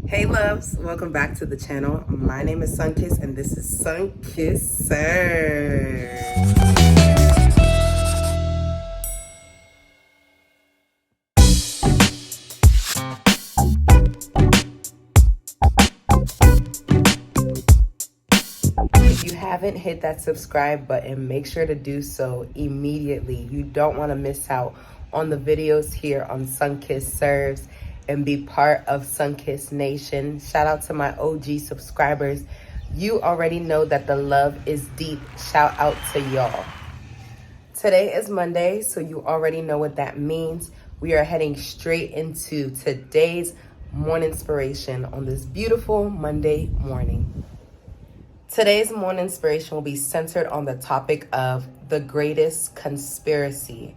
Hey loves, welcome back to the channel. My name is Sunkiss and this is Sunkiss Serves. If you haven't hit that subscribe button, make sure to do so immediately. You don't want to miss out on the videos here on Sunkiss Serves and be part of Sunkiss Nation. Shout out to my OG subscribers. You already know that the love is deep. Shout out to y'all. Today is Monday, so you already know what that means. We are heading straight into today's morning inspiration on this beautiful Monday morning. Today's morning inspiration will be centered on the topic of the greatest conspiracy.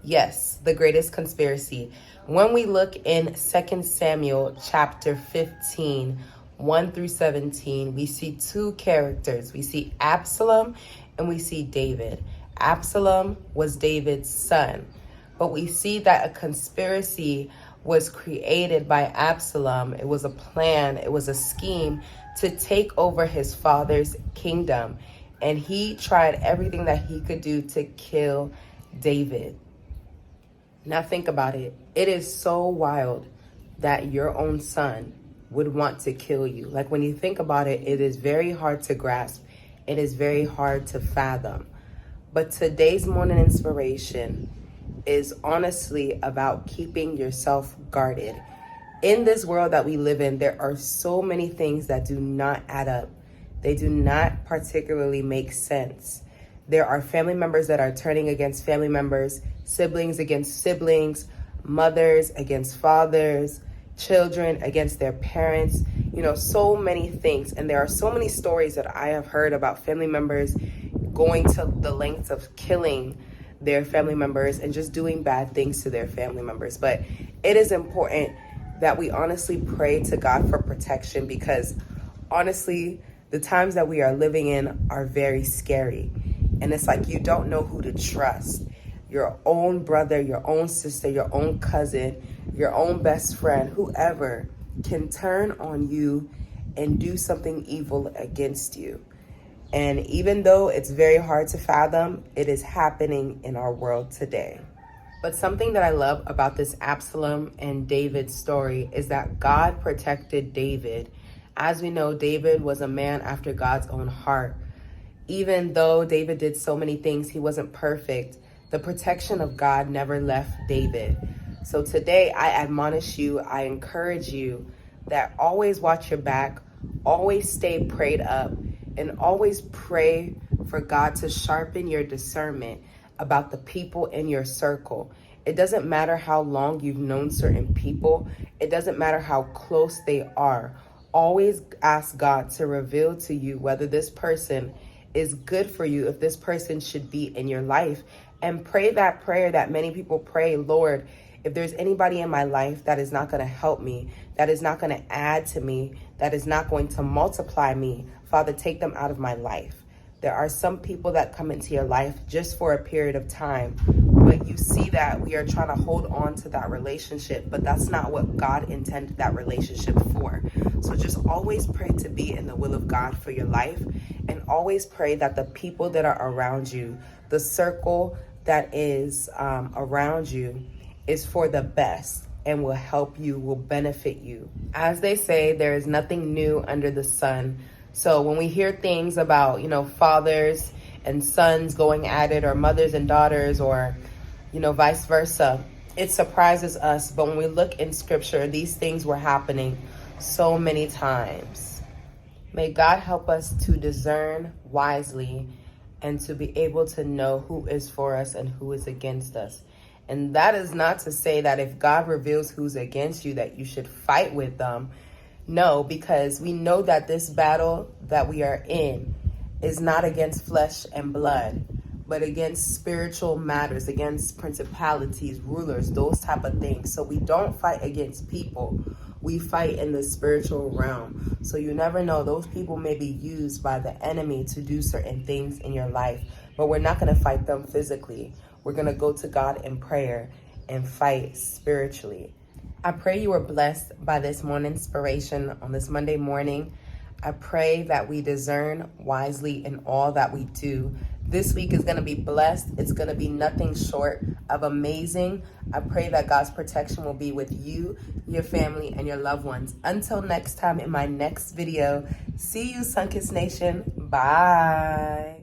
Yes, the greatest conspiracy. When we look in 2 Samuel chapter 15, 1 through 17, we see two characters. We see Absalom and we see David. Absalom was David's son, but we see that a conspiracy was created by Absalom. It was a plan, it was a scheme to take over his father's kingdom. And he tried everything that he could do to kill David. Now think about it. It is so wild that your own son would want to kill you. Like when you think about it, it is very hard to grasp. It is very hard to fathom. But today's morning inspiration is honestly about keeping yourself guarded. In this world that we live in, there are so many things that do not add up. They do not particularly make sense. There are family members that are turning against family members, siblings against siblings, mothers against fathers, children against their parents, so many things. And there are so many stories that I have heard about family members going to the lengths of killing their family members and just doing bad things to their family members. But it is important that we honestly pray to God for protection, because honestly, the times that we are living in are very scary. And it's like you don't know who to trust. Your own brother, your own sister, your own cousin, your own best friend, whoever can turn on you and do something evil against you. And even though it's very hard to fathom, it is happening in our world today. But something that I love about this Absalom and David story is that God protected David. As we know, David was a man after God's own heart. Even though David did so many things, he wasn't perfect. The protection of God never left David. So today I admonish you, I encourage you that always watch your back, always stay prayed up, and always pray for God to sharpen your discernment about the people in your circle. It doesn't matter how long you've known certain people. It doesn't matter how close they are. Always ask God to reveal to you whether this person is good for you, if this person should be in your life. And pray that prayer that many people pray: Lord, if there's anybody in my life that is not going to help me, that is not going to add to me, that is not going to multiply me, Father, take them out of my life. There are some people that come into your life just for a period of time, but you see that we are trying to hold on to that relationship, but that's not what God intended that relationship for. So just always pray to be in the will of God for your life, and always pray that the people that are around you, the circle that is around you, is for the best and will help you, will benefit you. As they say, there is nothing new under the sun. So when we hear things about, fathers and sons going at it, or mothers and daughters, or, vice versa, it surprises us. But when we look in scripture, these things were happening so many times. May God help us to discern wisely and to be able to know who is for us and who is against us. And that is not to say that if God reveals who's against you, that you should fight with them. No, because we know that this battle that we are in is not against flesh and blood, but against spiritual matters, against principalities, rulers, those type of things. So we don't fight against people. We fight in the spiritual realm. So you never know, those people may be used by the enemy to do certain things in your life, but we're not going to fight them physically. We're going to go to God in prayer and fight spiritually. I pray you were blessed by this morning inspiration on this Monday morning. I pray that we discern wisely in all that we do. This week is going to be blessed. It's going to be nothing short of amazing. I pray that God's protection will be with you, your family, and your loved ones. Until next time in my next video, see you, Sunkiss Nation. Bye.